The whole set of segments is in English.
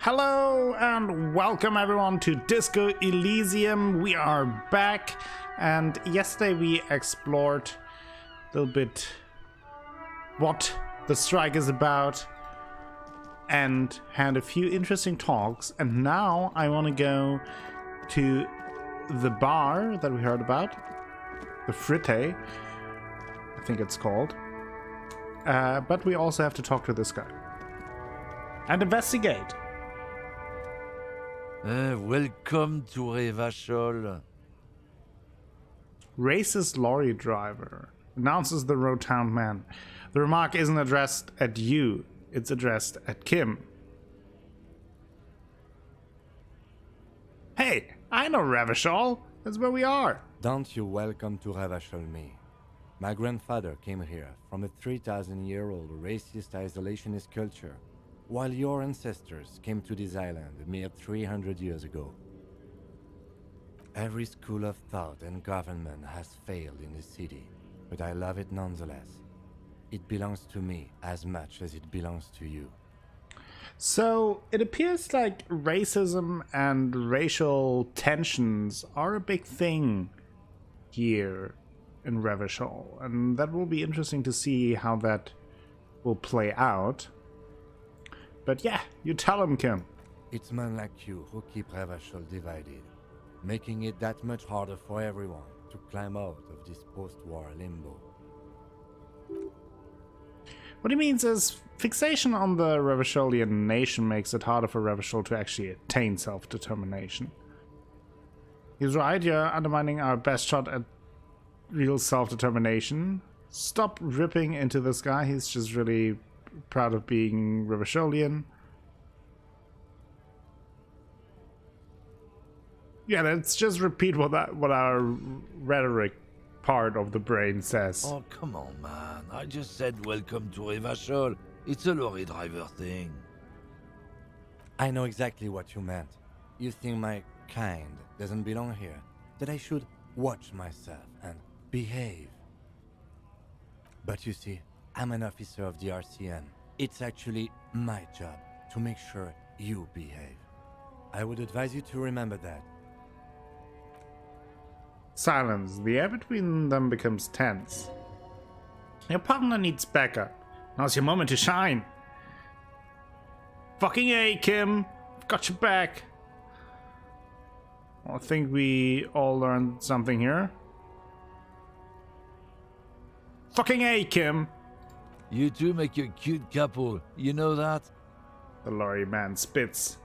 Hello and welcome everyone to Disco Elysium. We are back, and yesterday we explored a little bit what the strike is about and had a few interesting talks, and now I want to go to the bar that we heard about, the Fritte, I think it's called, but we also have to talk to this guy and investigate. Welcome to Revachol. Racist lorry driver, announces the road-town man. The remark isn't addressed at you, it's addressed at Kim. Hey, I know Revachol. That's where we are. Don't you welcome to Revachol me. My grandfather came here from a 3,000-year-old racist isolationist culture, while your ancestors came to this island a mere 300 years ago. Every school of thought and government has failed in the city, but I love it nonetheless. It belongs to me as much as it belongs to you. So, it appears like racism and racial tensions are a big thing here in Revachol, and that will be interesting to see how that will play out. But yeah, you tell him, Kim. It's men like you who keep Revachol divided, making it that much harder for everyone to climb out of this post-war limbo. What he means is fixation on the Revacholian nation makes it harder for Revachol to actually attain self-determination. He's right, you're undermining our best shot at real self-determination. Stop ripping into this guy, he's just really proud of being Revacholian. Yeah, let's just repeat what our rhetoric part of the brain says. Oh, come on, man. I just said welcome to Revachol. It's a lorry driver thing. I know exactly what you meant. You think my kind doesn't belong here, that I should watch myself and behave. But you see, I'm an officer of the RCN. It's actually my job to make sure you behave. I would advise you to remember that. Silence. The air between them becomes tense. Your partner needs backup. Now's your moment to shine. Fucking A, Kim. I've got your back. Well, I think we all learned something here. Fucking A, Kim. You two make a cute couple. You know that? The lorry man spits.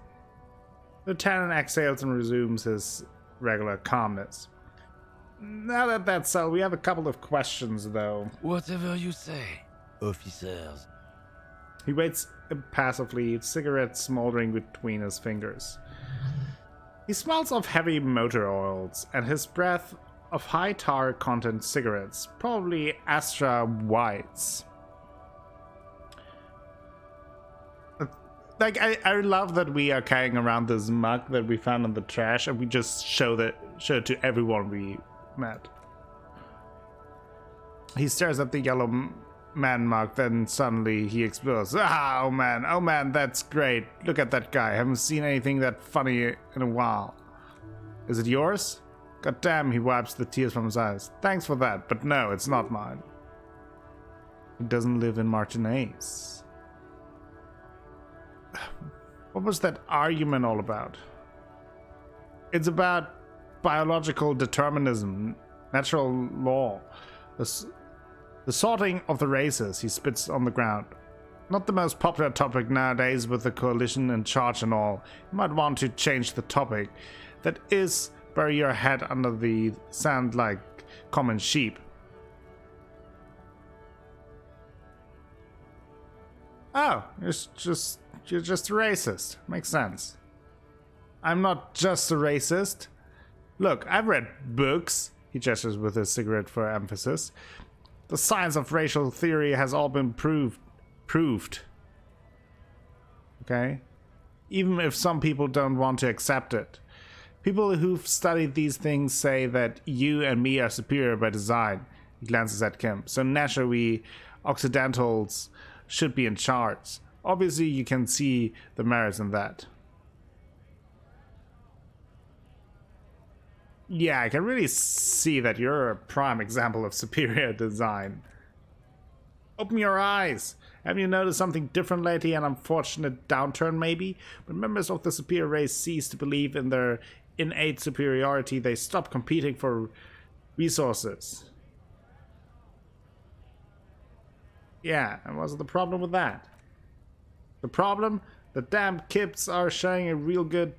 The lieutenant exhales and resumes his regular calmness. Now that that's settled, we have a couple of questions, though. Whatever you say, officers. He waits impassively, cigarette smoldering between his fingers. He smells of heavy motor oils, and his breath of high tar content cigarettes, probably Astra Whites. Like, I love that we are carrying around this mug that we found in the trash, and we just show it to everyone we met. He stares at the yellow man mug, then suddenly he explodes. Ah, oh man, that's great. Look at that guy. Haven't seen anything that funny in a while. Is it yours? God damn, he wipes the tears from his eyes. Thanks for that, but no, it's not mine. He doesn't live in Martinez. What was that argument all about? It's about biological determinism, natural law, the sorting of the races. He spits on the ground. Not the most popular topic nowadays with the coalition in charge and all. You might want to change the topic. That is, bury your head under the sand like common sheep. Oh, you're just a racist. Makes sense. I'm not just a racist. Look, I've read books. He gestures with his cigarette for emphasis. The science of racial theory has all been proved. Okay? Even if some people don't want to accept it. People who've studied these things say that you and me are superior by design. He glances at Kim. So naturally, we Occidentals should be in charge. Obviously, you can see the merits in that. Yeah, I can really see that you're a prime example of superior design. Open your eyes! Have you noticed something different lately? An unfortunate downturn, maybe? When members of the superior race cease to believe in their innate superiority, they stop competing for resources. Yeah, and what's the problem with that? The problem? The damn kids are showing a real good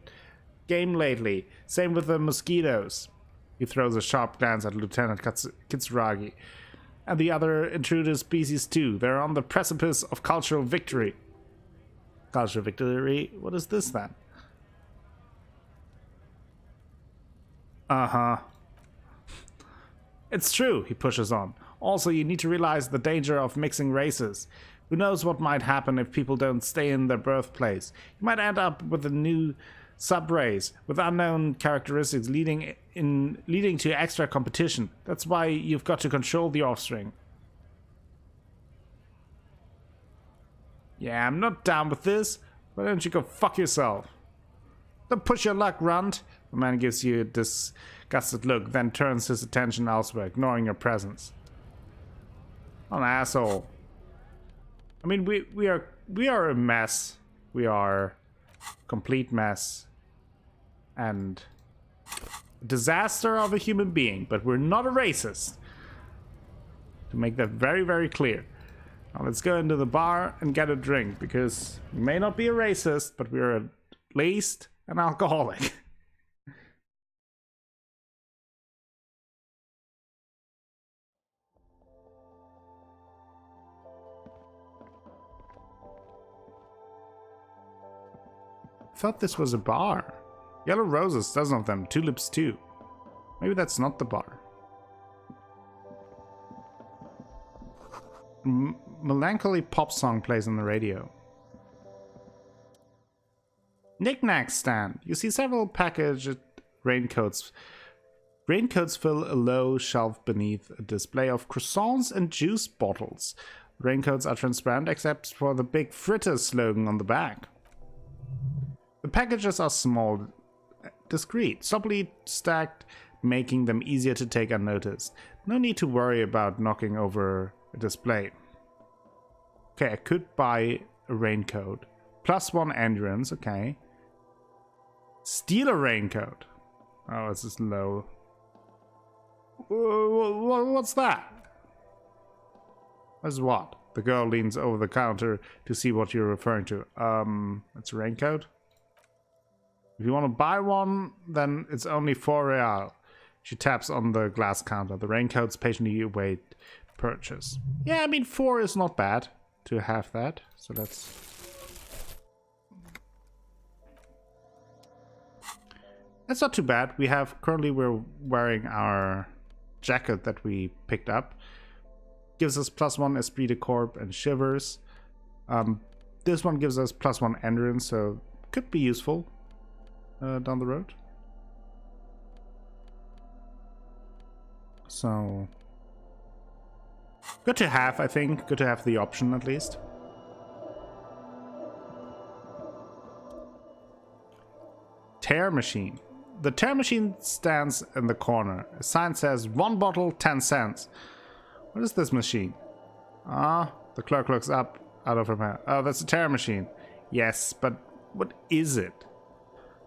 game lately. Same with the mosquitoes. He throws a sharp glance at Lieutenant Kitsuragi. And the other intruder species too. They're on the precipice of cultural victory. Cultural victory? What is this then? Uh-huh. It's true, he pushes on. Also, you need to realize the danger of mixing races. Who knows what might happen if people don't stay in their birthplace. You might end up with a new subrace with unknown characteristics leading to extra competition. That's why you've got to control the offspring. Yeah, I'm not down with this. Why don't you go fuck yourself? Don't push your luck, runt. The man gives you a disgusted look, then turns his attention elsewhere, ignoring your presence. What an asshole. I mean, we are a mess. We are a complete mess. And a disaster of a human being, but we're not a racist. To make that very, very clear. Now let's go into the bar and get a drink, because we may not be a racist, but we're at least an alcoholic. I thought this was a bar. Yellow roses, dozen of them, tulips too. Maybe that's not the bar. Melancholy pop song plays on the radio. Knick-knack stand. You see several packaged raincoats. Raincoats fill a low shelf beneath a display of croissants and juice bottles. Raincoats are transparent except for the big fritters slogan on the back. The packages are small, discreet, softly stacked, making them easier to take unnoticed. No need to worry about knocking over a display. Okay, I could buy a raincoat. +1 endurance, okay. Steal a raincoat. Oh, this is low. What's that? What's what? The girl leans over the counter to see what you're referring to. It's a raincoat? If you want to buy one, then it's only 4 real. She taps on the glass counter. The raincoats patiently await purchase. Yeah, I mean 4 is not bad to have that. So let's... That's not too bad. We're wearing our jacket that we picked up. Gives us +1 esprit de corps and shivers. This one gives us +1 endurance, so could be useful. Down the road. So good to have, I think. Good to have the option at least. Tear machine. The tear machine stands in the corner. A sign says 1 bottle, 10 cents. What is this machine? The clerk looks up out of her mouth. Oh, that's a tear machine. Yes, but what is it?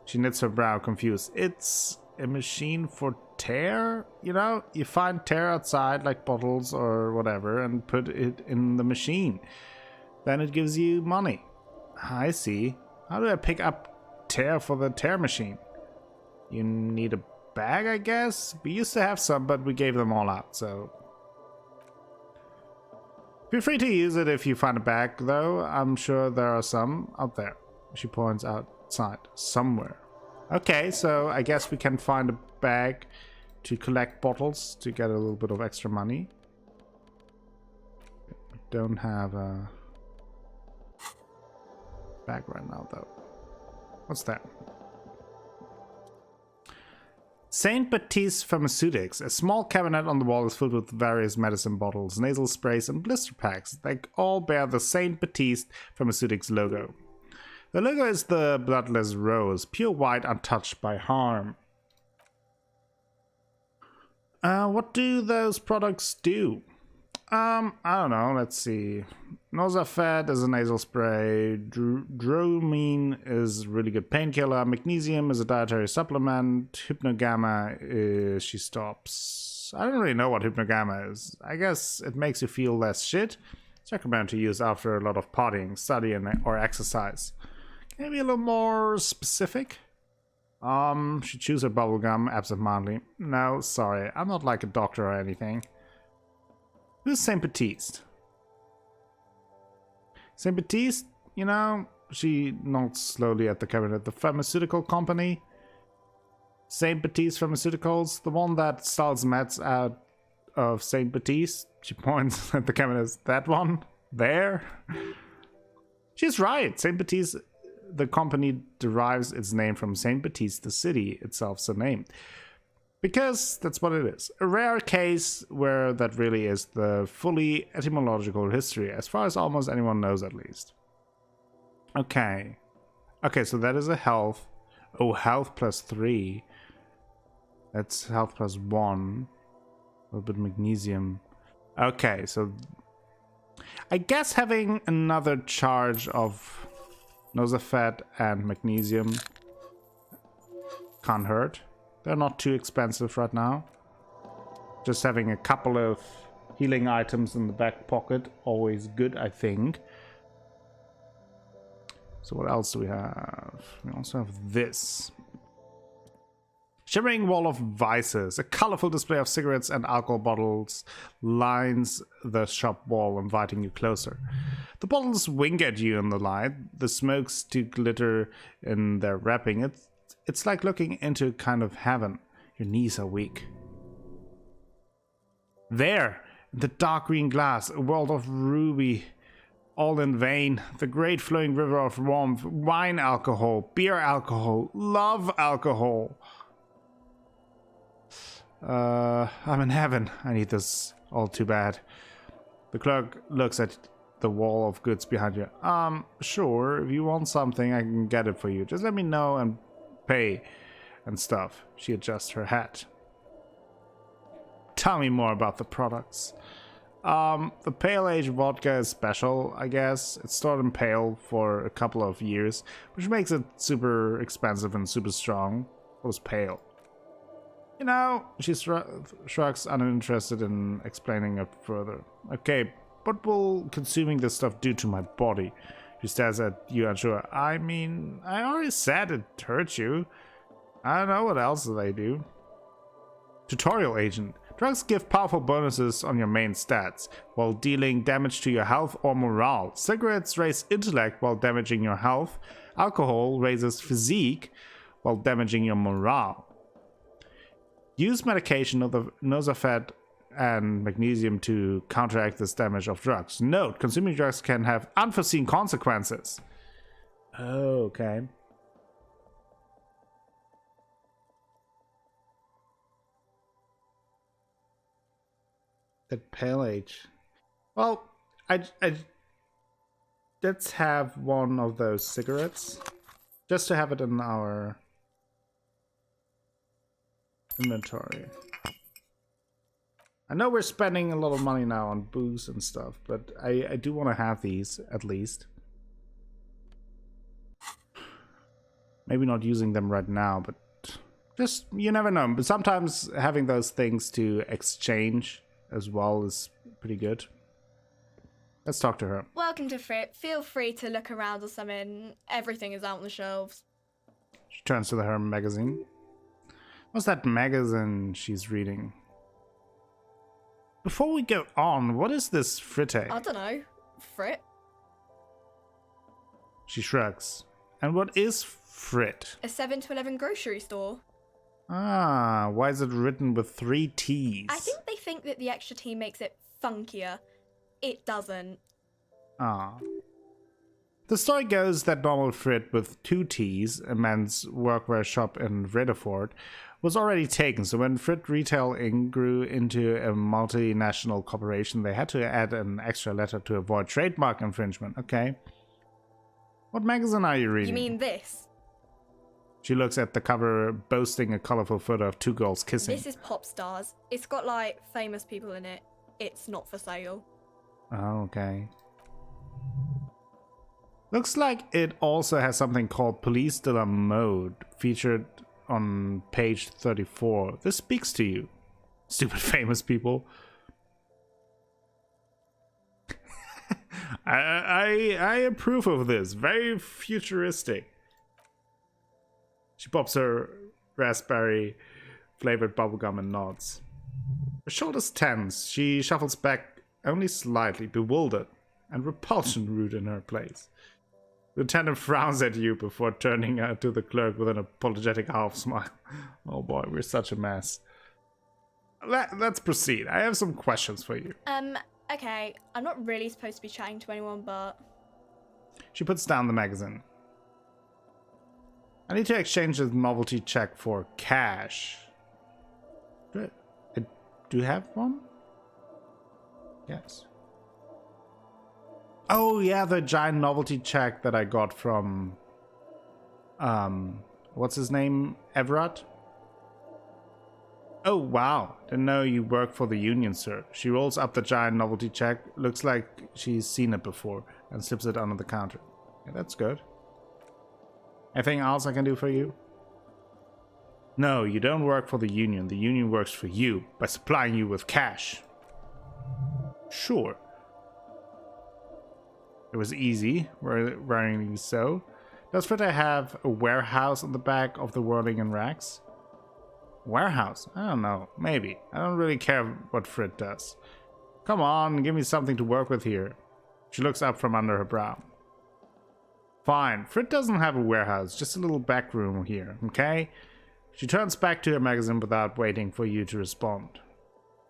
She knits her brow, confused. It's a machine for tear? You know, you find tear outside, like bottles or whatever, and put it in the machine. Then it gives you money. I see. How do I pick up tear for the tear machine? You need a bag, I guess? We used to have some, but we gave them all out, so... Feel free to use it if you find a bag, though. I'm sure there are some out there. She points outside. Somewhere. Okay, so I guess we can find a bag to collect bottles to get a little bit of extra money. Don't have a bag right now, though. What's that? Saint Baptiste Pharmaceutics. A small cabinet on the wall is filled with various medicine bottles, nasal sprays, and blister packs. They all bear the Saint Baptiste Pharmaceutics logo. The logo is the bloodless rose, pure white, untouched by harm. What do those products do? I don't know. Let's see. Nosafed is a nasal spray. Dromine is really good painkiller. Magnesium is a dietary supplement. Hypnogamma she stops. I don't really know what hypnogamma is. I guess it makes you feel less shit. It's recommended to use after a lot of partying, studying, or exercise. Can you be a little more specific? She chews her bubblegum absentmindedly. No, sorry. I'm not like a doctor or anything. Who's Saint Baptiste? Saint Baptiste, you know, she nods slowly at the cabinet. The pharmaceutical company? Saint Baptiste Pharmaceuticals? The one that sells meds out of Saint Baptiste? She points at the cabinet. That one? There? She's right. Saint Baptiste, the company derives its name from Saint Baptiste, the city itself, so named. Because that's what it is. A rare case where that really is the fully etymological history, as far as almost anyone knows at least. Okay. Okay, so that is a health. Oh, health plus 3. That's health plus 1. A little bit of magnesium. Okay, so I guess having another charge of Nosafed and magnesium can't hurt. They're not too expensive right now. Just having a couple of healing items in the back pocket, always good, I think. So what else do we have? We also have this. Shimmering wall of vices. A colorful display of cigarettes and alcohol bottles lines the shop wall, inviting you closer. The bottles wink at you in the light. The smokes to glitter in their wrapping. It's like looking into a kind of heaven. Your knees are weak. There, in the dark green glass, a world of ruby. All in vain. The great flowing river of warmth. Wine alcohol. Beer alcohol. Love alcohol. I'm in heaven. I need this all too bad. The clerk looks at the wall of goods behind you. Sure. If you want something, I can get it for you. Just let me know and pay and stuff. She adjusts her hat. Tell me more about the products. The pale age vodka is special, I guess. It's stored in pale for a couple of years, which makes it super expensive and super strong. It was pale. You know, she shrugs, uninterested in explaining it further. Okay, what will consuming this stuff do to my body? She stares at you unsure. I mean, I already said it hurts you. I don't know what else they do. Tutorial agent. Drugs give powerful bonuses on your main stats, while dealing damage to your health or morale. Cigarettes raise intellect while damaging your health. Alcohol raises physique while damaging your morale. Use medication of the Nosafed and magnesium to counteract this damage of drugs. Note, consuming drugs can have unforeseen consequences. Oh, okay. That pale age. Well, I let's have one of those cigarettes, just to have it in our inventory. I know we're spending a lot of money now on booze and stuff, but I do want to have these at least. Maybe not using them right now, but just, you never know. But sometimes having those things to exchange as well is pretty good. Let's talk to her. Welcome to Fripp. Feel free to look around or something. Everything is out on the shelves. She turns to her magazine. What's that magazine she's reading? Before we go on, what is this fritte? I don't know. Fripp? She shrugs. And what is Frit? A 7 to 11 grocery store. Ah, why is it written with 3 T's? I think they think that the extra T makes it funkier. It doesn't. Ah. The story goes that normal Frit with 2 T's, a men's workwear shop in Redeford, was already taken, so when Frit Retail Inc. grew into a multinational corporation, they had to add an extra letter to avoid trademark infringement. Okay. What magazine are you reading? You mean this? She looks at the cover, boasting a colorful photo of two girls kissing. This is Pop Stars. It's got like famous people in it. It's not for sale. Oh, okay. Looks like it also has something called Police de la Mode featured on page 34. This speaks to you, stupid famous people. I approve of this. Very futuristic. She pops her raspberry flavored bubblegum and nods. Her shoulders tense. She shuffles back only slightly, bewildered and repulsion root in her place. The lieutenant frowns at you before turning to the clerk with an apologetic half smile. Oh boy, we're such a mess. Let's proceed. I have some questions for you. Okay. I'm not really supposed to be chatting to anyone, but... She puts down the magazine. I need to exchange the novelty check for cash. Do you have one? Yes. Oh yeah, the giant novelty check that I got from what's his name? Everett? Oh wow, didn't know you work for the union, sir. She rolls up the giant novelty check, looks like she's seen it before, and slips it under the counter. Yeah, that's good. Anything else I can do for you? No, you don't work for the union. The union works for you by supplying you with cash. Sure. It was easy, worryingly so. Does Fritter have a warehouse on the back of the Whirling and Racks? Warehouse? I don't know. Maybe. I don't really care what Frit does. Come on, give me something to work with here. She looks up from under her brow. Fine. Frit doesn't have a warehouse, just a little back room here, okay? She turns back to her magazine without waiting for you to respond.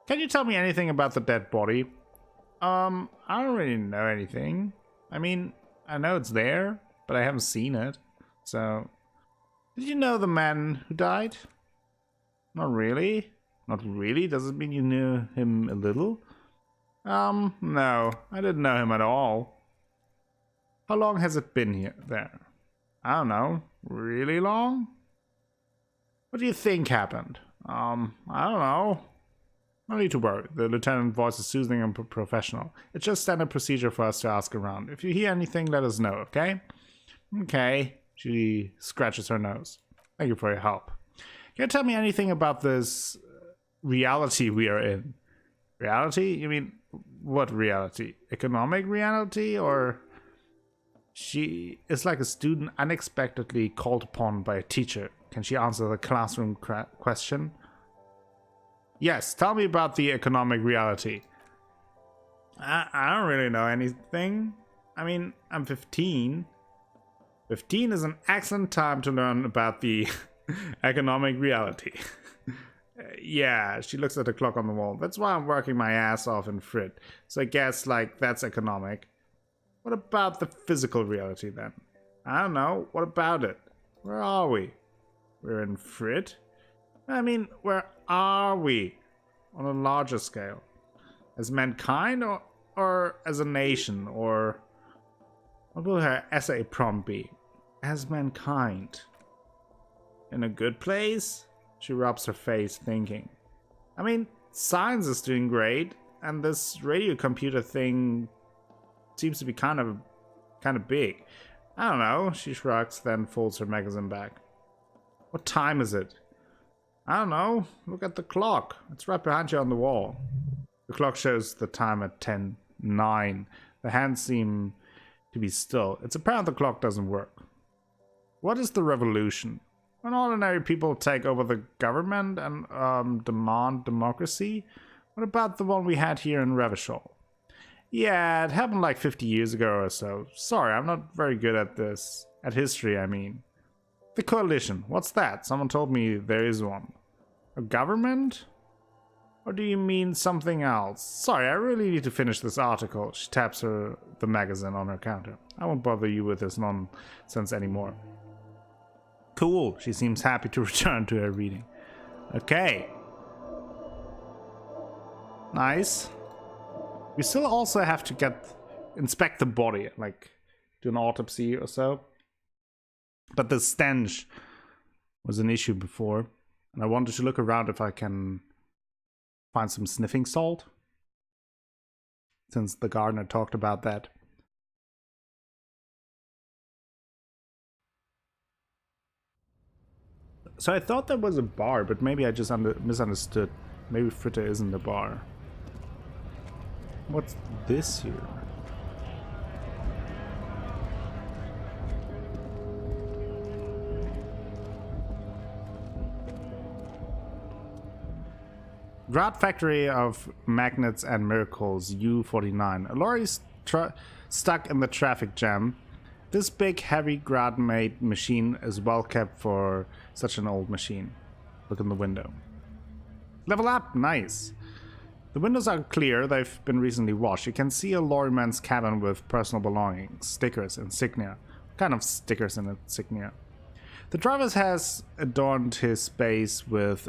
Can you tell me anything about the dead body? I don't really know anything. I mean, I know it's there, but I haven't seen it. So, did you know the man who died? Not really. Not really? Does it mean you knew him a little? No. I didn't know him at all. How long has it been here? There. I don't know. Really long? What do you think happened? I don't know. No need to worry. The lieutenant's voice is soothing and professional. It's just standard procedure for us to ask around. If you hear anything, let us know, okay? Okay. She scratches her nose. Thank you for your help. Can you tell me anything about this reality we are in? Reality? You mean, what reality? Economic reality? Or... She is like a student unexpectedly called upon by a teacher. Can she answer the classroom question? Yes, tell me about the economic reality. I don't really know anything. I mean, I'm 15. 15 is an excellent time to learn about the economic reality. Yeah, she looks at the clock on the wall. That's why I'm working my ass off in Frit. So I guess, like, that's economic. What about the physical reality, then? I don't know. What about it? Where are we? We're in Frit? I mean, where are we? On a larger scale. As mankind or as a nation? Or what will her essay prompt be? As mankind. In a good place? She rubs her face, thinking. I mean, science is doing great, and this radio computer thing seems to be kind of big. I don't know, she shrugs, then folds her magazine back. What time is it? I don't know. Look at the clock. It's right behind you on the wall. The clock shows the time at 10:09. The hands seem to be still. It's apparent the clock doesn't work. What is the revolution? When ordinary people take over the government and demand democracy? What about the one we had here in Revachol? Yeah, it happened like 50 years ago or so. Sorry, I'm not very good at this. At history, I mean. The coalition, what's that? Someone told me there is one. A government? Or do you mean something else? Sorry, I really need to finish this article. She taps the magazine on her counter. I won't bother you with this nonsense anymore. Cool, she seems happy to return to her reading. Okay. Nice. We still also have to inspect the body, like do an autopsy or so. But the stench was an issue before. And I wanted to look around if I can find some sniffing salt, since the gardener talked about that. So I thought there was a bar, but maybe I just misunderstood. Maybe Fritter isn't a bar. What's this here? Grad Factory of Magnets and Miracles, U49. A lorry stuck in the traffic jam. This big, heavy grad-made machine is well kept for such an old machine. Look in the window. Level up! Nice! The windows are clear, they've been recently washed. You can see a lorryman's cabin with personal belongings, stickers, insignia. What kind of stickers and insignia? The driver has adorned his space with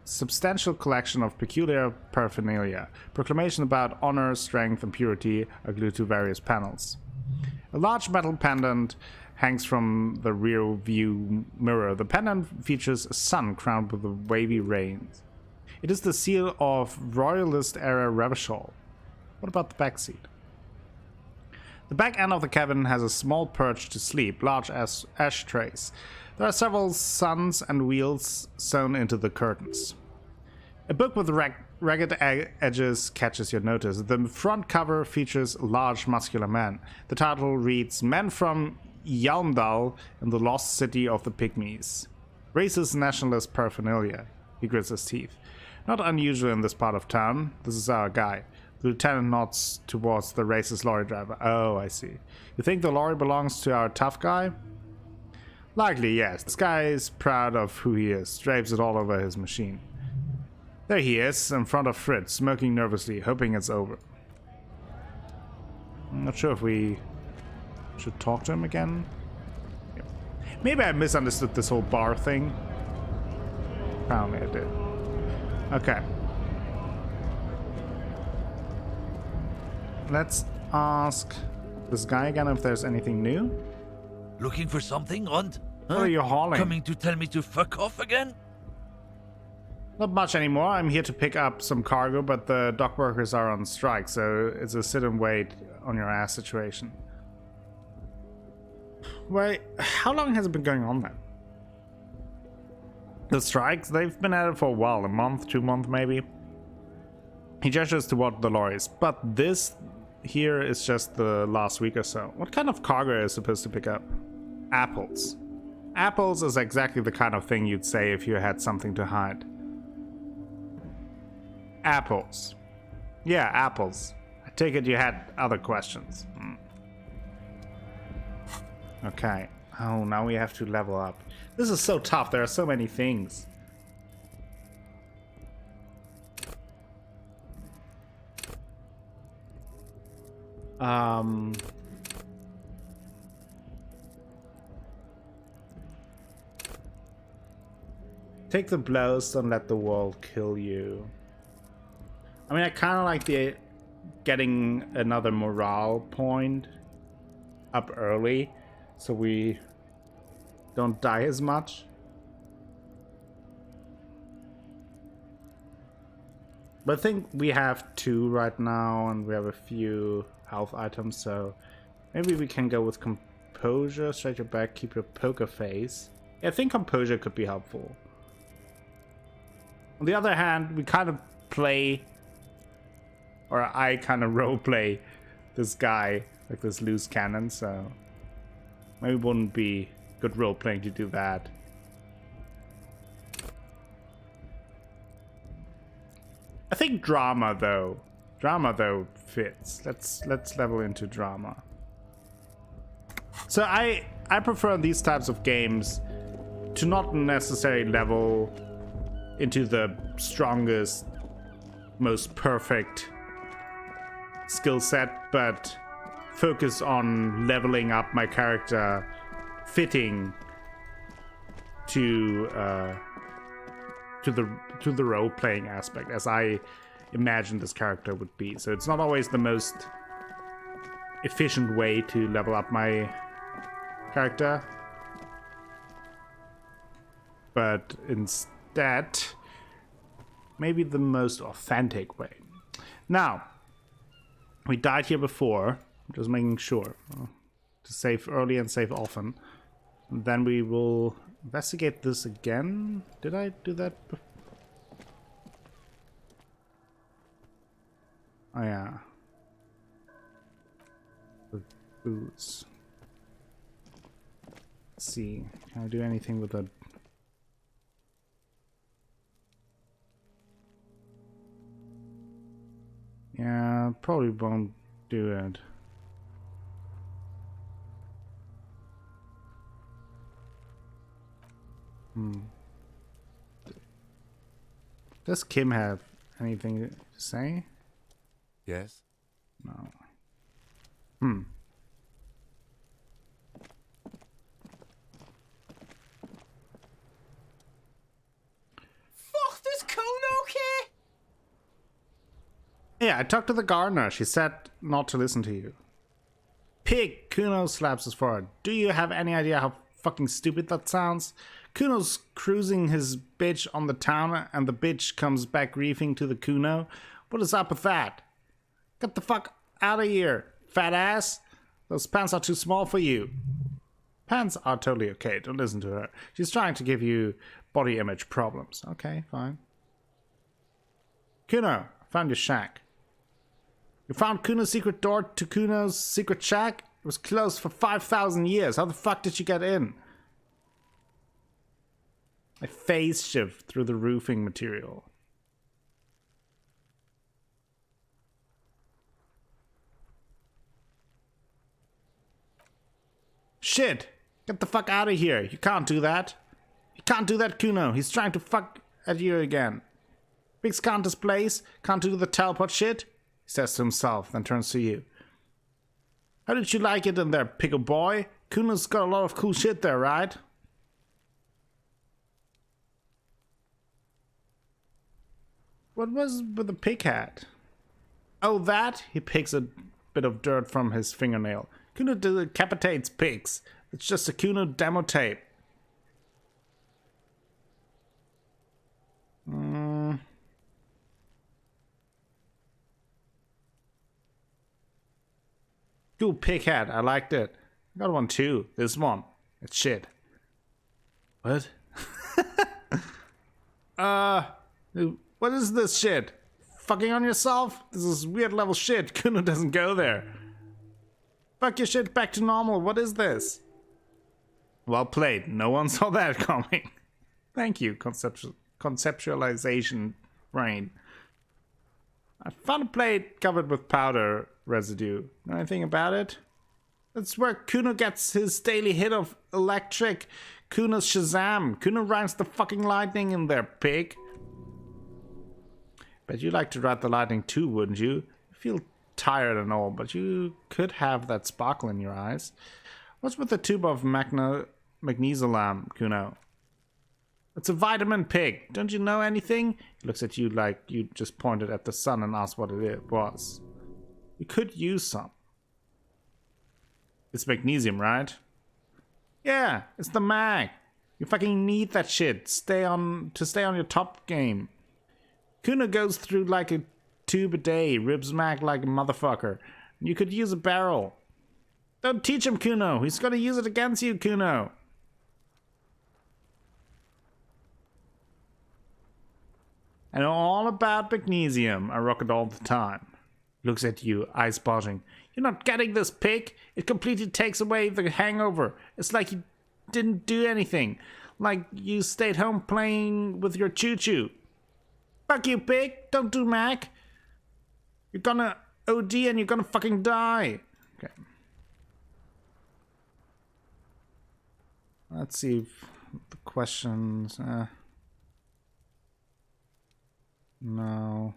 substantial collection of peculiar paraphernalia. Proclamation about honor, strength, and purity are glued to various panels. A large metal pendant hangs from the rear view mirror. The pendant features a sun crowned with wavy reins. It is the seal of Royalist-era Revachol. What about the back seat? The back end of the cabin has a small perch to sleep, large as ashtrays. There are several suns and wheels sewn into the curtains. A book with ragged edges catches your notice. The front cover features a large, muscular man. The title reads, Men from Yalmdal in the Lost City of the Pygmies. Racist nationalist paraphernalia. He grits his teeth. Not unusual in this part of town. This is our guy. The lieutenant nods towards the racist lorry driver. Oh, I see. You think the lorry belongs to our tough guy? Likely, yes. This guy is proud of who he is. Drapes it all over his machine. There he is, in front of Fritz, smoking nervously, hoping it's over. I'm not sure if we should talk to him again. Yep. Maybe I misunderstood this whole bar thing. Apparently I did. Okay. Let's ask this guy again if there's anything new. Looking for something, Runt? What are you hauling? Coming to tell me to fuck off again? Not much anymore. I'm here to pick up some cargo, but the dock workers are on strike, so it's a sit and wait on your ass situation. Wait, how long has it been going on then? The strikes, they've been at it for a while, a month, 2 months maybe. He gestures toward the lorries, but this here is just the last week or so. What kind of cargo are you supposed to pick up? Apples. Apples is exactly the kind of thing you'd say if you had something to hide. Apples. Yeah, apples. I take it you had other questions. Okay. Oh, now we have to level up. This is so tough. There are so many things. Take the blows, don't let the world kill you. I mean, I kind of like the getting another morale point up early, so we don't die as much. But I think we have 2 right now, and we have a few health items, so maybe we can go with composure, straight your back, keep your poker face. Yeah, I think composure could be helpful. On the other hand, we kind of play, or I kind of roleplay this guy, like this loose cannon, so maybe it wouldn't be good role-playing to do that. I think drama though fits. Let's level into drama. So I prefer these types of games to not necessarily level into the strongest, most perfect skill set, but focus on leveling up my character fitting to the role-playing aspect as I imagine this character would be. So it's not always the most efficient way to level up my character. but instead, maybe the most authentic way. Now, we died here before, just making sure to save early and save often. And then we will investigate this again. Did I do that before? Oh yeah. The boots. Let's see. Can I do anything with that? Yeah, probably won't do it. Does Kim have anything to say? Yes? No. Fuck this karaoke! Yeah, I talked to the gardener. She said not to listen to you. Pig! Kuno slaps his forehead. Do you have any idea how fucking stupid that sounds? Kuno's cruising his bitch on the town and the bitch comes back reefing to the Kuno. What is up with that? Get the fuck out of here, fat ass. Those pants are too small for you. Pants are totally okay. Don't listen to her. She's trying to give you body image problems. Okay, fine. Kuno, found your shack. You found Kuno's secret door to Kuno's secret shack? It was closed for 5,000 years. How the fuck did you get in? I phase shift through the roofing material. Shit! Get the fuck out of here. You can't do that. You can't do that, Kuno. He's trying to fuck at you again. Pigs can't displace, can't do the teleport shit, he says to himself, then turns to you. How did you like it in there, pickle boy? Kuno's got a lot of cool shit there, right? What was with the pig hat? Oh, that? He picks a bit of dirt from his fingernail. Kuno decapitates pigs. It's just a Kuno demo tape. Cool pig hat. I liked it. I got one too. This one. It's shit. What? What is this shit? Fucking on yourself? This is weird level shit. Kuno doesn't go there. Fuck your shit back to normal. What is this? Well played. No one saw that coming. Thank you, conceptualization brain. I found a plate covered with powder residue. Know anything about it? That's where Kuno gets his daily hit of electric. Kuno's Shazam. Kuno rhymes the fucking lightning in there, pig. Bet you like to ride the lightning too, wouldn't you? You feel tired and all, but you could have that sparkle in your eyes. What's with the tube of magnesium, Kuno? It's a vitamin, pig. Don't you know anything? He looks at you like you just pointed at the sun and asked what it was. You could use some. It's magnesium, right? Yeah, it's the mag. You fucking need that shit. Stay on your top game. Kuno goes through like a tube a day, ribs mag like a motherfucker. You could use a barrel. Don't teach him, Kuno. He's gonna use it against you, Kuno. I know all about magnesium. I rock it all the time. Looks at you, eyes bulging. You're not getting this, pig. It completely takes away the hangover. It's like you didn't do anything. Like you stayed home playing with your choo-choo. Fuck you, pig. Don't do Mac. You're gonna OD and you're gonna fucking die. Okay. Let's see if the questions... No.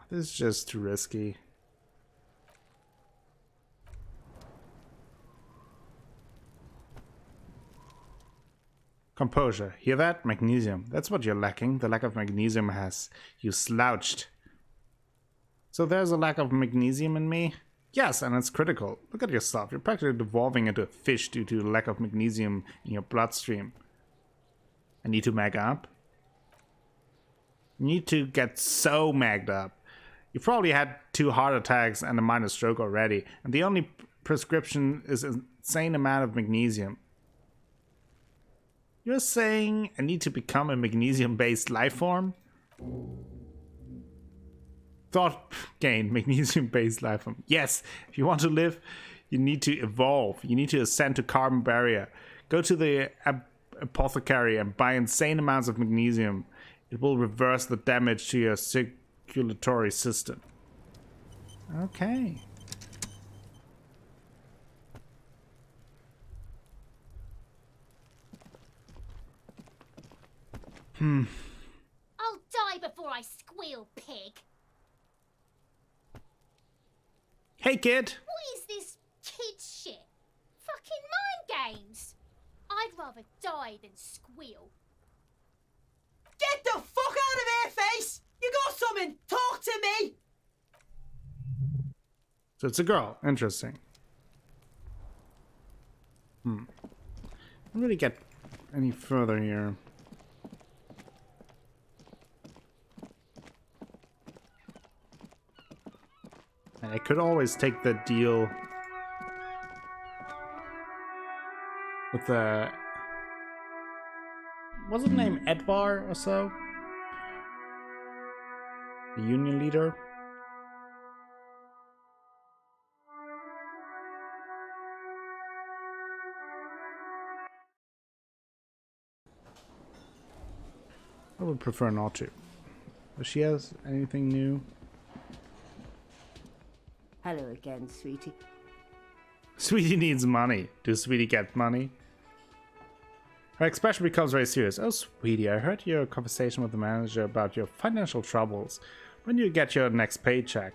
This is just too risky. Composure. Hear that? Magnesium. That's what you're lacking. The lack of magnesium has you slouched. So there's a lack of magnesium in me? Yes, and it's critical. Look at yourself. You're practically devolving into a fish due to lack of magnesium in your bloodstream. I need to mag up. You need to get so magged up. You probably had 2 heart attacks and a minor stroke already, and the only prescription is an insane amount of magnesium. You're saying I need to become a magnesium-based life form? Thought gain, magnesium-based life form. Yes, if you want to live, you need to evolve. You need to ascend to carbon barrier. Go to the apothecary and buy insane amounts of magnesium. It will reverse the damage to your circulatory system. Okay. I'll die before I squeal, pig. Hey, kid. What is this kid shit? Fucking mind games. I'd rather die than squeal. Get the fuck out of here, face! You got something? Talk to me! So it's a girl. Interesting. I don't really get any further here. And I could always take the deal with the... What's his name? Edvar or so? The union leader? I would prefer not to. Does she has anything new? Hello again, sweetie. Sweetie needs money. Does Sweetie get money? Her expression becomes very serious. Oh, Sweetie, I heard your conversation with the manager about your financial troubles. When do you get your next paycheck?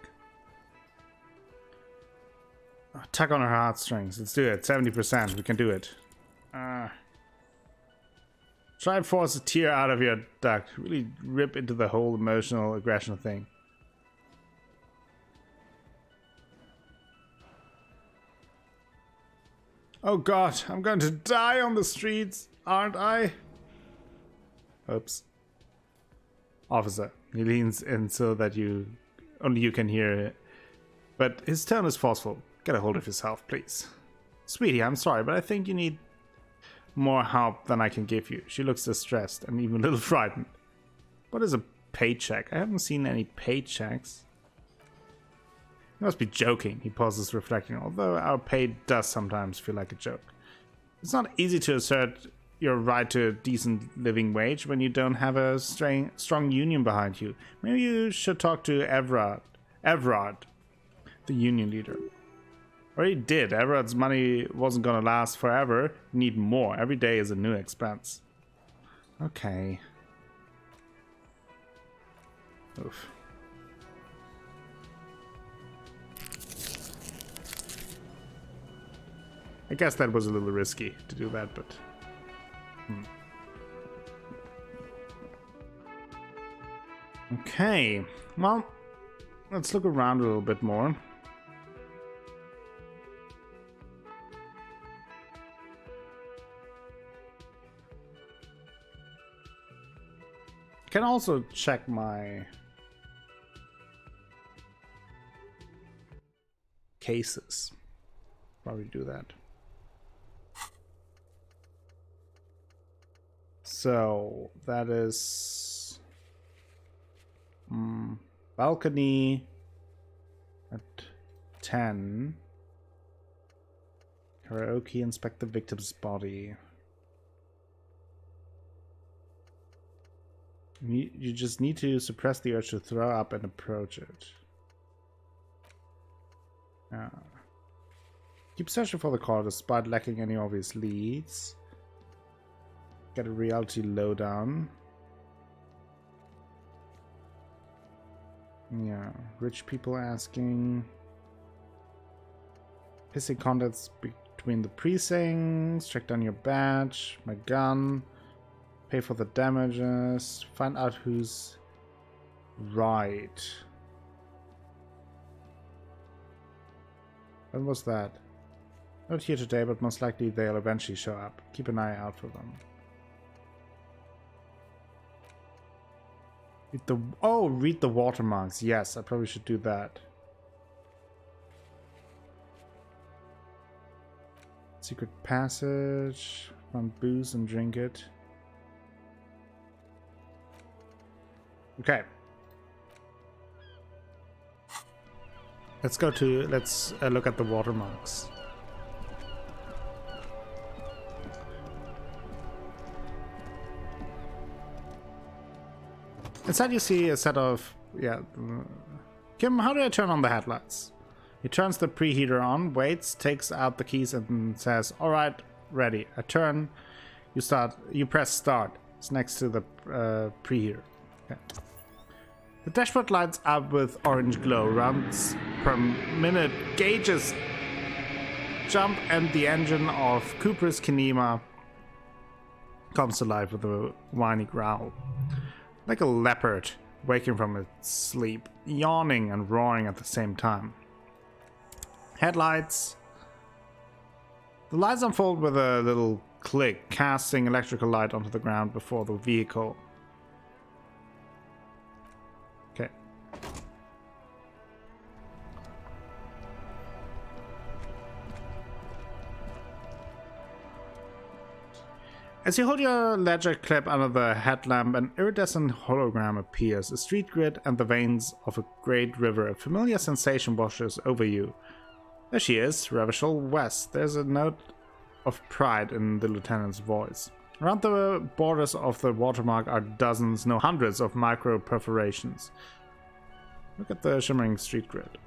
Oh, tug on her heartstrings. Let's do it. 70%. We can do it. Try and force a tear out of your duct. Really rip into the whole emotional aggression thing. Oh god, I'm going to die on the streets, aren't I? Oops. Officer. He leans in so that only you can hear it. But his tone is forceful. Get a hold of yourself, please. Sweetie, I'm sorry, but I think you need more help than I can give you. She looks distressed and even a little frightened. What is a paycheck? I haven't seen any paychecks. You must be joking, he pauses, reflecting, although our pay does sometimes feel like a joke. It's not easy to assert your right to a decent living wage when you don't have a strong union behind you. Maybe you should talk to Everard, the union leader. Or he did. Everard's money wasn't gonna last forever. You need more. Every day is a new expense. Okay. Oof. I guess that was a little risky to do that, but... Okay. Well, let's look around a little bit more. Can also check my cases. Probably do that. So that is balcony at 10. Karaoke, inspect the victim's body. You just need to suppress the urge to throw up and approach it. Keep searching for the car despite lacking any obvious leads. Get a reality lowdown. Yeah, rich people asking. Pissing contacts between the precincts. Check down your badge, my gun. Pay for the damages. Find out who's right. When was that? Not here today, but most likely they'll eventually show up. Keep an eye out for them. Read the watermarks. Yes, I probably should do that. Secret passage. Find booze and drink it. Okay. Let's look at the watermarks. Inside you see a set of, Kim, how do I turn on the headlights? He turns the preheater on, waits, takes out the keys and says, alright, ready. I turn, you press start. It's next to the preheater. Okay. The dashboard lights up with orange glow, rounds per minute, gauges jump, and the engine of Cooper's Kinema comes to life with a whiny growl. Like a leopard waking from its sleep, yawning and roaring at the same time. Headlights. The lights unfold with a little click, casting electrical light onto the ground before the vehicle. Okay. As you hold your ledger clip under the headlamp, an iridescent hologram appears, a street grid and the veins of a great river. A familiar sensation washes over you. There she is, Revachol West. There's a note of pride in the lieutenant's voice. Around the borders of the watermark are dozens, no hundreds of micro perforations. Look at the shimmering street grid.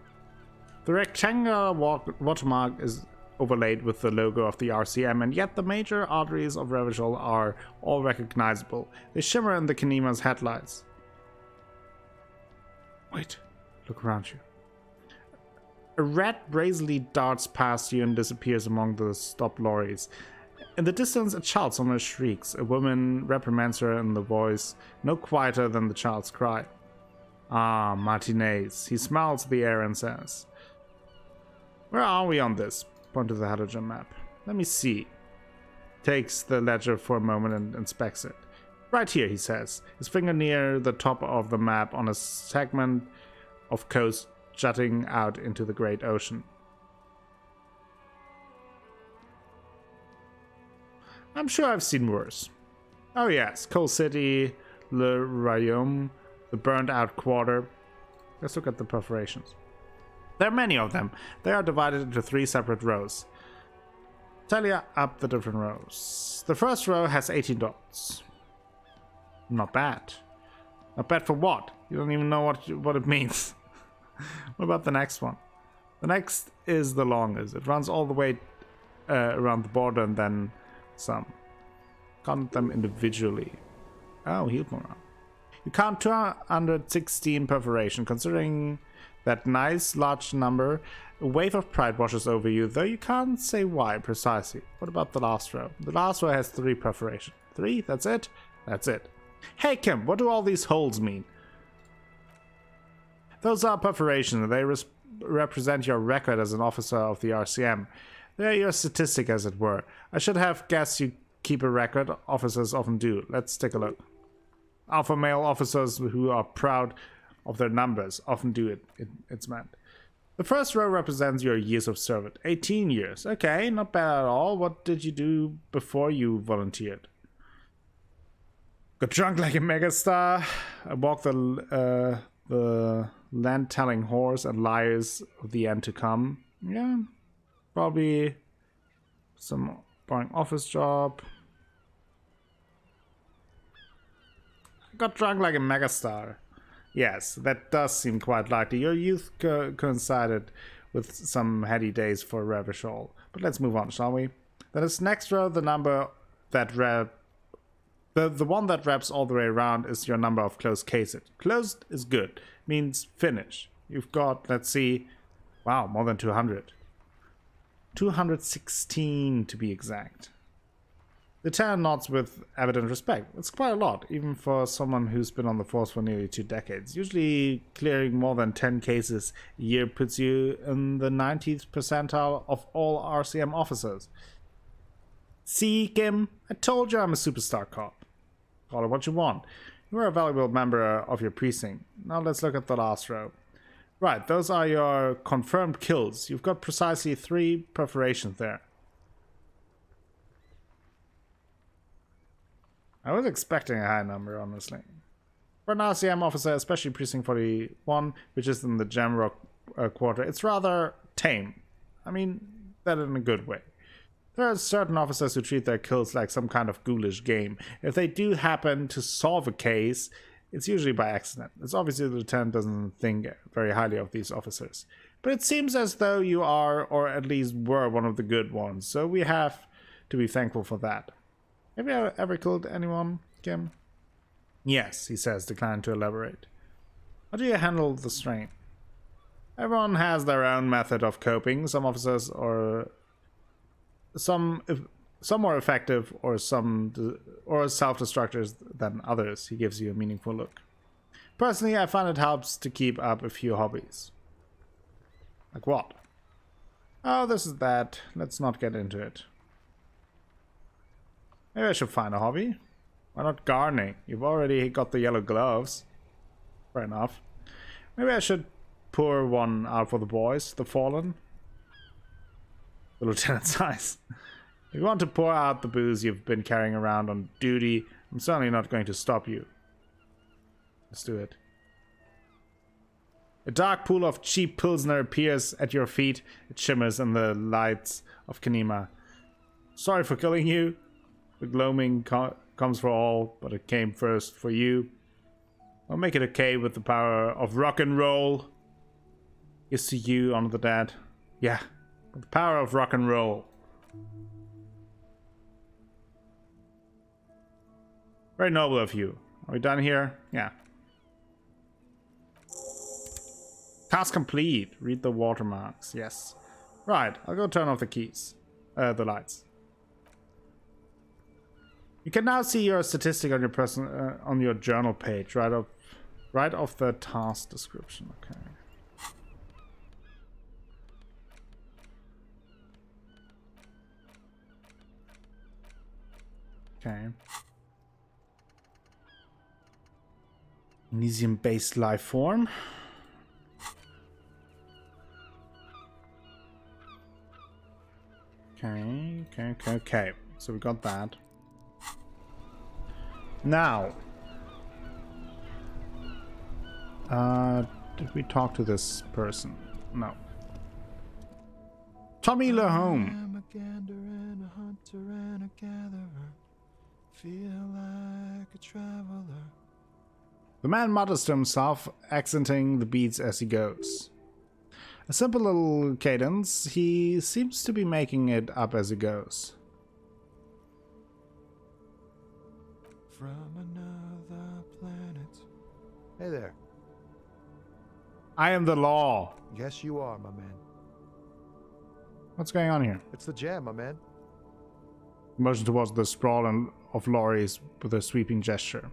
The rectangular watermark is overlaid with the logo of the RCM, and yet the major arteries of Revachol are all recognizable. They shimmer in the Kinema's headlights. Wait, look around you. A rat brazily darts past you and disappears among the stopped lorries. In the distance, a child somewhere shrieks. A woman reprimands her in the voice no quieter than the child's cry. Ah, Martinez. He smells the air and says, "Where are we on this?" Point to the halogen map. Let me see. Takes the ledger for a moment and inspects it. Right here, he says, his finger near the top of the map on a segment of coast jutting out into the great ocean. I'm sure I've seen worse. Oh yes, Coal City, Le Royaume, the burned out quarter. Let's look at the perforations. There are many of them. They are divided into 3 separate rows. Tally up the different rows. The first row has 18 dots. Not bad. Not bad for what? You don't even know what it means. What about the next one? The next is the longest. It runs all the way around the border and then some. Count them individually. Oh, healed morale. You count 216 perforation. Considering that nice large number, a wave of pride washes over you, though you can't say why precisely. What about the last row? The last row has 3 perforation. 3? That's it? That's it. Hey Kim, what do all these holes mean? Those are perforations. They represent your record as an officer of the RCM. They're your statistic, as it were. I should have guessed you keep a record. Officers often do. Let's take a look. Alpha male officers who are proud of their numbers often do it, it's meant. The first row represents your years of service. 18 years. Okay, not bad at all. What did you do before you volunteered? Got drunk like a megastar. I walked the land-telling horse and liars of the end to come. Yeah, probably some boring office job. I got drunk like a megastar. Yes, that does seem quite likely. Your youth coincided with some heady days for Revachol. But let's move on, shall we? Then this next row, the number that the one that wraps all the way around is your number of closed cases. Closed is good, means finish. You've got, let's see, wow, more than 200. 216 to be exact. The lieutenant nods with evident respect. It's quite a lot, even for someone who's been on the force for nearly 2 decades. Usually clearing more than 10 cases a year puts you in the 90th percentile of all RCM officers. See, Kim? I told you I'm a superstar cop. Call it what you want. You are a valuable member of your precinct. Now let's look at the last row. Right, those are your confirmed kills. You've got precisely 3 perforations there. I was expecting a high number, honestly. For an RCM officer, especially Precinct 41, which is in the Jamrock quarter, it's rather tame. I mean, that in a good way. There are certain officers who treat their kills like some kind of ghoulish game. If they do happen to solve a case, it's usually by accident. It's obviously the lieutenant doesn't think very highly of these officers. But it seems as though you are, or at least were, one of the good ones, so we have to be thankful for that. Have you ever killed anyone, Kim? Yes, he says, declining to elaborate. How do you handle the strain? Everyone has their own method of coping. Some officers are some more effective or self-destructors than others. He gives you a meaningful look. Personally, I find it helps to keep up a few hobbies. Like what? Oh, this is that. Let's not get into it. Maybe I should find a hobby. Why not gardening? You've already got the yellow gloves. Fair enough. Maybe I should pour one out for the boys, the fallen. The lieutenant's eyes. If you want to pour out the booze you've been carrying around on duty, I'm certainly not going to stop you. Let's do it. A dark pool of cheap pilsner appears at your feet. It shimmers in the lights of Kanima. Sorry for killing you. The gloaming comes for all, but it came first for you. I'll make it okay with the power of rock and roll. Here's to you, Honor the Dead. Yeah, with the power of rock and roll. Very noble of you. Are we done here? Yeah. Task complete. Read the watermarks. Yes. Right, I'll go turn off the keys. The lights. You can now see your statistic on your on your journal page, right off the task description. Okay. Okay. Elysium-based life form. Okay. So we got that. Now, did we talk to this person? No. Tommy Lahome. I'm a gander and a hunter and a gatherer. Feel like a traveler. The man mutters to himself, accenting the beats as he goes. A simple little cadence, he seems to be making it up as he goes. From another planet. Hey there. I am the law. Yes, you are, my man. What's going on here? It's the jam, my man. Motion towards the sprawl of lorries with a sweeping gesture.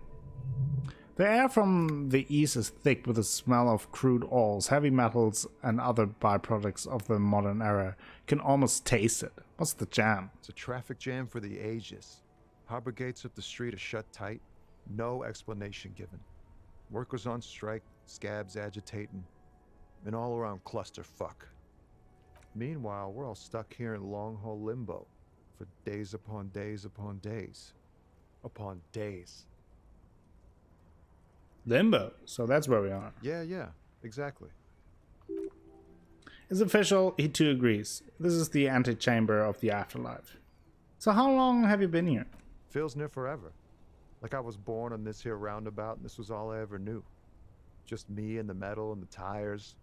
The air from the east is thick with the smell of crude oils, heavy metals, and other byproducts of the modern era. You can almost taste it. What's the jam? It's a traffic jam for the ages. Harbor gates up the street are shut tight. No explanation given. Workers on strike, scabs agitating, an all-around clusterfuck. Meanwhile, we're all stuck here in long-haul limbo for days upon days upon days. Upon days. Limbo. So that's where we are. Yeah, exactly. It's official, he too agrees. This is the antechamber of the afterlife. So how long have you been here? Feels near forever. Like I was born on this here roundabout and this was all I ever knew. Just me and the metal and the tires,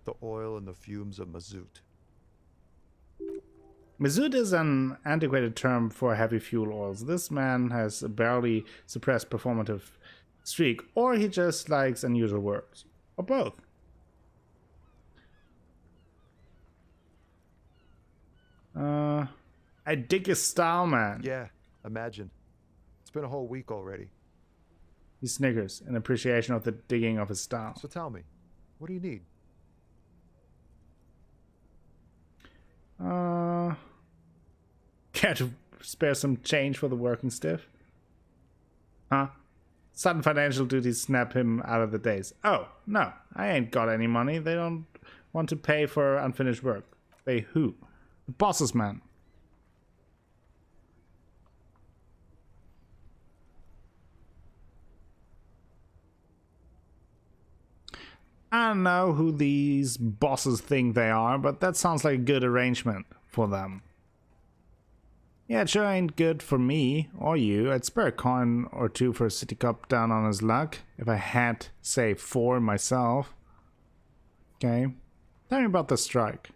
the oil and the fumes of mazout. Mazout is an antiquated term for heavy fuel oils. This man has a barely suppressed performative streak, or he just likes unusual words, or both. I dig his style, man. Yeah, Imagine. It's been a whole week already. He snickers in appreciation of the digging of his style. So tell me, what do you need? Care to spare some change for the working stiff? Huh? Sudden financial duties snap him out of the daze. Oh, no, I ain't got any money. They don't want to pay for unfinished work. They who? The boss's man. I don't know who these bosses think they are, but that sounds like a good arrangement for them. Yeah, it sure ain't good for me or you. I'd spare a coin or two for a city cop down on his luck if I had, say, 4 myself. Okay. Tell me about the strike.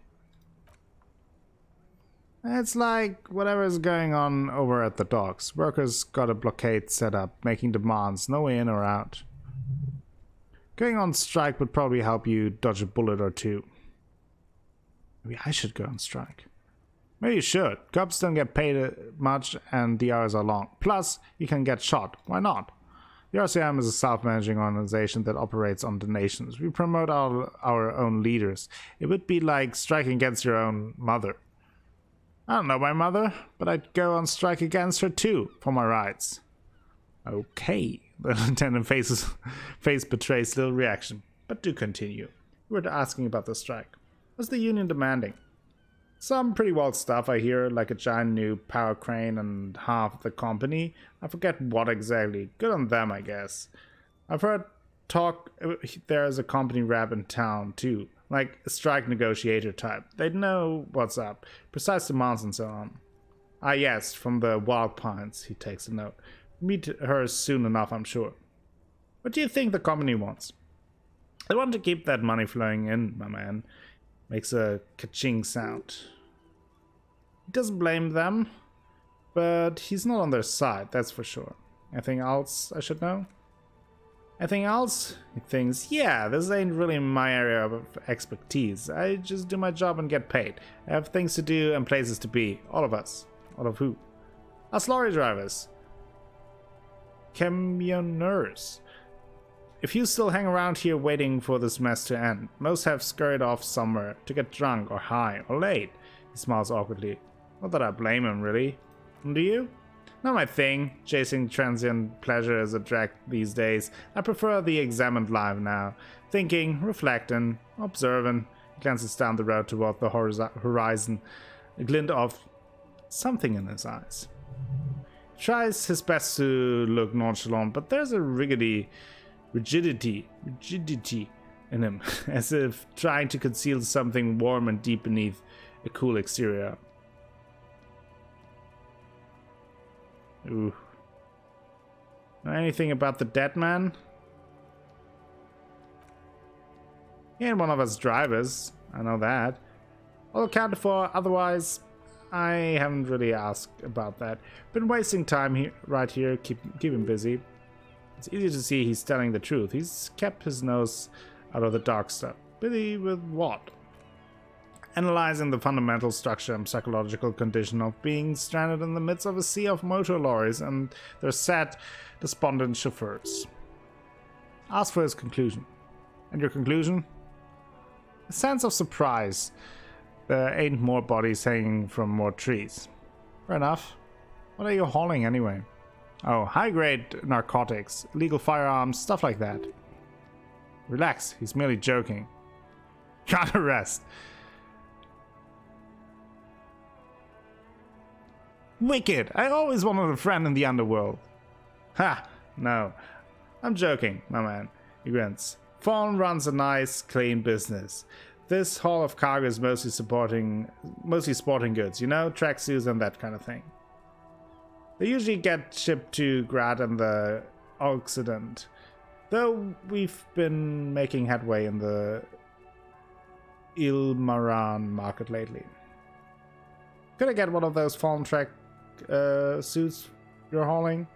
It's like whatever's going on over at the docks. Workers got a blockade set up, making demands, no way in or out. Going on strike would probably help you dodge a bullet or two. Maybe I should go on strike. Maybe you should. Cops don't get paid much and the hours are long. Plus, you can get shot. Why not? The RCM is a self-managing organization that operates on donations. We promote our own leaders. It would be like striking against your own mother. I don't know my mother, but I'd go on strike against her too, for my rights. Okay. The lieutenant face betrays little reaction, but do continue. You were asking about the strike. What's the union demanding? Some pretty wild stuff I hear, like a giant new power crane and half the company. I forget what exactly. Good on them, I guess. I've heard talk there's a company rep in town too, like a strike negotiator type. They'd know what's up, precise demands and so on. Ah yes, from the Wild Pines, he takes a note. Meet her soon enough, I'm sure. What do you think the company wants? They want to keep that money flowing in, my man. Makes a ka-ching sound. He doesn't blame them, but he's not on their side, that's for sure. Anything else I should know? Anything else? He thinks, yeah, this ain't really my area of expertise. I just do my job and get paid. I have things to do and places to be. All of us. All of who? Us lorry drivers. Camioners. If you still hang around here waiting for this mess to end, most have scurried off somewhere to get drunk or high or late. He smiles awkwardly. Not that I blame him, really. Do you? Not my thing. Chasing transient pleasure is a drag these days. I prefer the examined life now. Thinking, reflecting, observing. He glances down the road toward the horizon. A glint of something in his eyes. Tries his best to look nonchalant, but there's a rigidity in him, as if trying to conceal something warm and deep beneath a cool exterior. Ooh. Know anything about the dead man? He ain't one of us drivers, I know that. All accounted for, otherwise I haven't really asked about that. Been wasting time here, right here, keep him busy. It's easy to see he's telling the truth. He's kept his nose out of the dark stuff. Busy with what? Analyzing the fundamental structure and psychological condition of being stranded in the midst of a sea of motor lorries and their sad, despondent chauffeurs. Ask for his conclusion. And your conclusion? A sense of surprise. There ain't more bodies hanging from more trees. Fair enough. What are you hauling anyway? Oh, high-grade narcotics, illegal firearms, stuff like that. Relax, he's merely joking. Can't arrest. Wicked! I always wanted a friend in the underworld. Ha! No. I'm joking, my man. He grins. Fawn runs a nice, clean business. This haul of cargo is mostly sporting goods, you know, tracksuits and that kind of thing. They usually get shipped to Grad and the Occident, though we've been making headway in the Ilmaran market lately. Could I get one of those farm track suits you're hauling?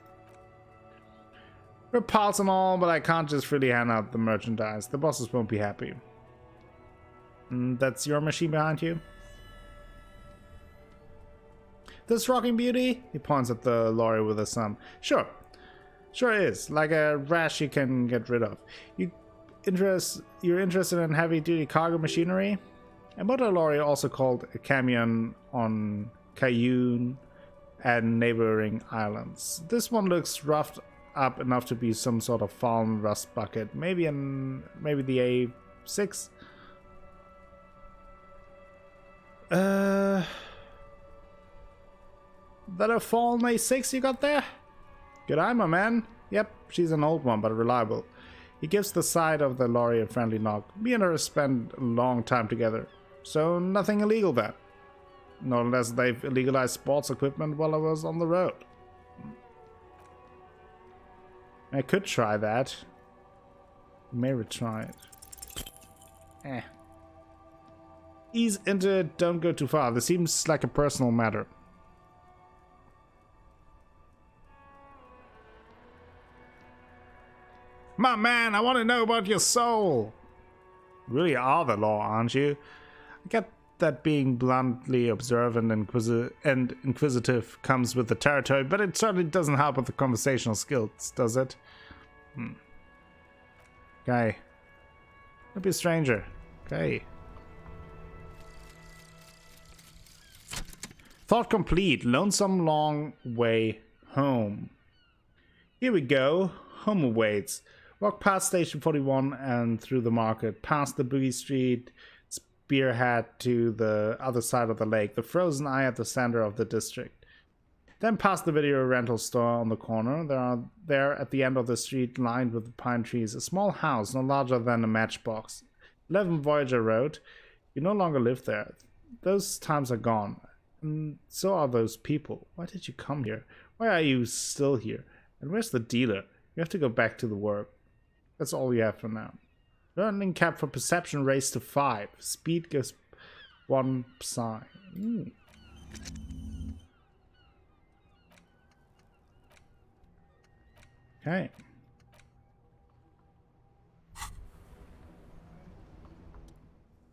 We're pals and all, but I can't just really hand out the merchandise. The bosses won't be happy. That's your machine behind you? This rocking beauty? He points at the lorry with his thumb. Sure. Sure is. Like a rash you can get rid of. You're interested in heavy-duty cargo machinery? A motor lorry, also called a camion, on Cayenne and neighboring islands. This one looks roughed up enough to be some sort of fallen rust bucket. Maybe the A6? That a fallen A6 you got there? Good eye, my man. Yep, she's an old one, but reliable. He gives the side of the lorry a friendly knock. Me and her spent a long time together. So nothing illegal then. Not unless they've illegalized sports equipment while I was on the road. I could try that. May retry it. Ease into it, don't go too far. This seems like a personal matter. My man, I want to know about your soul. You really are the law, aren't you? I get that being bluntly observant and inquisitive comes with the territory, but it certainly doesn't help with the conversational skills, does it? Okay. Don't be a stranger. Okay. Thought complete. Lonesome long way home. Here we go. Home awaits. Walk past Station 41 and through the market, past the Boogie Street spearhead to the other side of the lake, the frozen eye at the center of the district. Then past the video rental store on the corner. There at the end of the street, lined with pine trees, a small house no larger than a matchbox. 11 Voyager Road. You no longer live there. Those times are gone. And so are those people. Why did you come here? Why are you still here? And where's the dealer? You have to go back to the work. That's all you have for now. Learning cap for perception raised to 5. Speed gives 1 psi. Okay.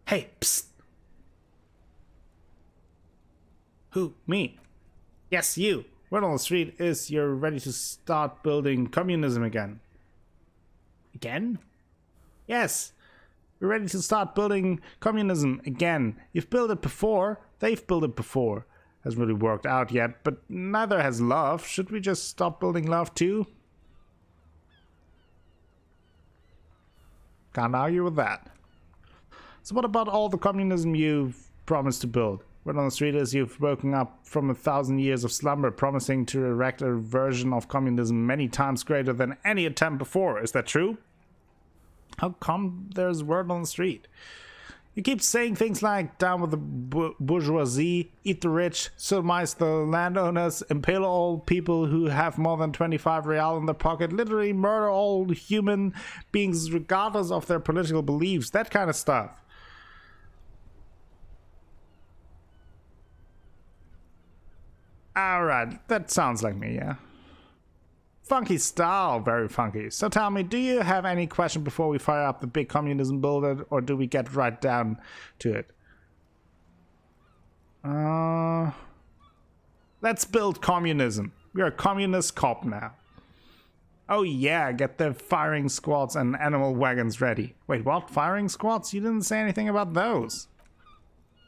Hey, psst. Who? Me? Yes, you. Word on the street is you're ready to start building communism again. Again? Yes. We're ready to start building communism again. You've built it before. They've built it before. Hasn't really worked out yet, but neither has love. Should we just stop building love too? Can't argue with that. So what about all the communism you've promised to build? Word on the street is you've woken up from 1,000 years of slumber, promising to erect a version of communism many times greater than any attempt before. Is that true? How come there's word on the street? You keep saying things like, down with the bourgeoisie, eat the rich, sodomize the landowners, impale all people who have more than 25 real in their pocket, literally murder all human beings regardless of their political beliefs, that kind of stuff. Alright, that sounds like me, yeah. Funky style, very funky. So tell me, do you have any question before we fire up the big communism builder, or do we get right down to it? Let's build communism. We're a communist cop now. Oh yeah, get the firing squads and animal wagons ready. Wait, what? Firing squads? You didn't say anything about those.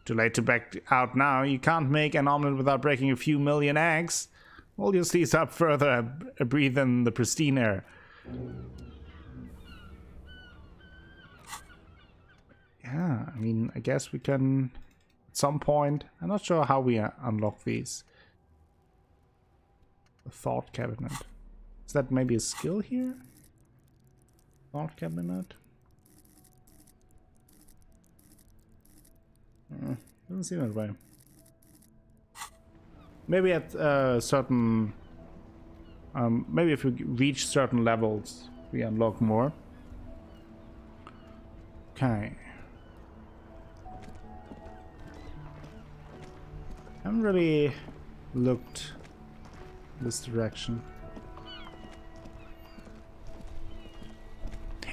Too late to back out now. You can't make an omelet without breaking a few million eggs. Hold your sleeves up further, breathe in the pristine air. Yeah, I mean, I guess we can, at some point, I'm not sure how we unlock these. The thought cabinet. Is that maybe a skill here? Thought cabinet? Doesn't seem that way. Maybe at certain... maybe if we reach certain levels, we unlock more. Okay. Haven't really looked this direction.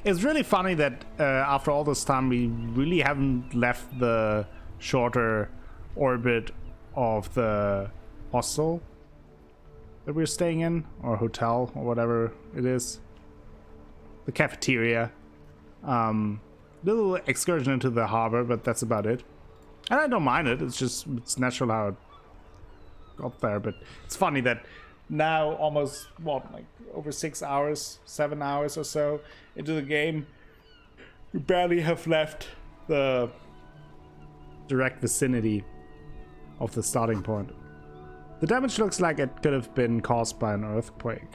It's really funny that after all this time we really haven't left the shorter orbit of the hostel that we're staying in, or hotel, or whatever it is. The cafeteria. Little excursion into the harbor, but that's about it. And I don't mind it. It's natural how it got there. But it's funny that now, almost like over 6 hours, 7 hours or so into the game, we barely have left the direct vicinity of the starting point. The damage looks like it could have been caused by an earthquake.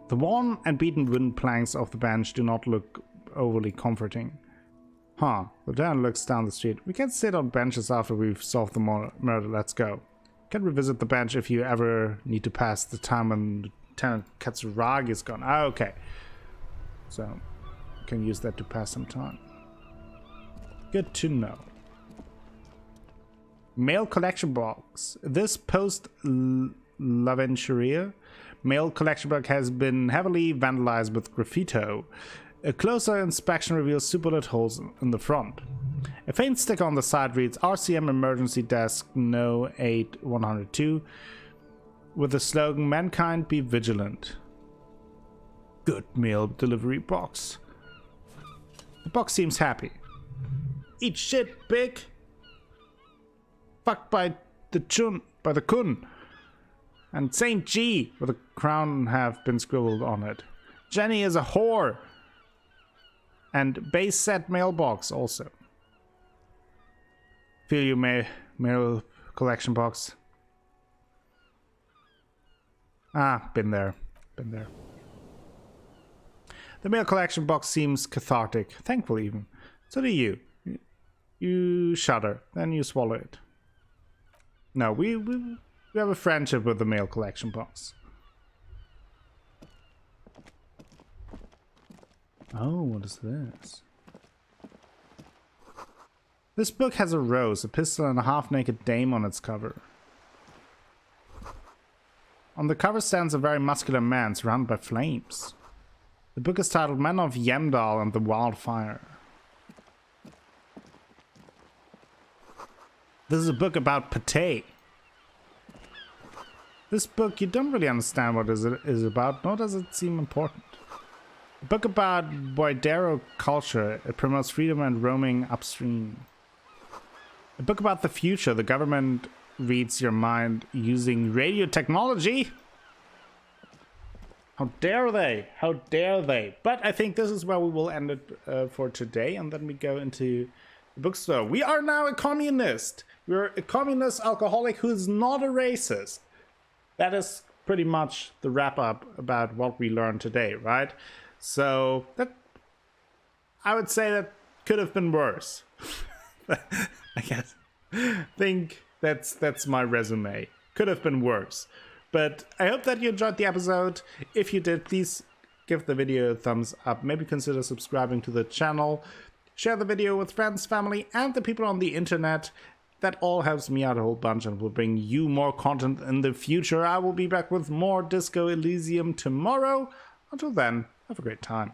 The worn and beaten wooden planks of the bench do not look overly comforting. Huh, the lieutenant looks down the street. We can't sit on benches after we've solved the murder. Let's go. Can revisit the bench if you ever need to pass the time when Lieutenant Katsuragi is gone. Ah, okay. So, you can use that to pass some time. Good to know. Mail collection box. This post-L'Aventuria mail collection box has been heavily vandalized with graffito. A closer inspection reveals superlit holes in the front. A faint sticker on the side reads RCM Emergency Desk No 8102 with the slogan Mankind Be Vigilant. Good mail delivery box. The box seems happy. Eat shit, pig! Fucked by the Kun. And Saint G with a crown have been scribbled on it. Jenny is a whore. And base set mailbox also. Feel you mail collection box. Ah, been there. The mail collection box seems cathartic, thankful even. So do you. You shudder, then you swallow it. No, we have a friendship with the mail collection box. Oh, what is this? This book has a rose, a pistol, and a half-naked dame on its cover. On the cover stands a very muscular man surrounded by flames. The book is titled Men of Yemdal and the Wildfire. This is a book about pate. This book, you don't really understand what it is about, nor does it seem important. A book about Boidero culture. It promotes freedom and roaming upstream. A book about the future. The government reads your mind using radio technology. How dare they? How dare they? But I think this is where we will end it for today, and then we go into the bookstore. We are now a communist. We're a communist alcoholic who is not a racist. That is pretty much the wrap up about what we learned today, right? So that, I would say that could have been worse. I guess. Think that's my resume. Could have been worse. But I hope that you enjoyed the episode. If you did, please give the video a thumbs up. Maybe consider subscribing to the channel. Share the video with friends, family, and the people on the internet. That all helps me out a whole bunch and will bring you more content in the future. I will be back with more Disco Elysium tomorrow. Until then, have a great time.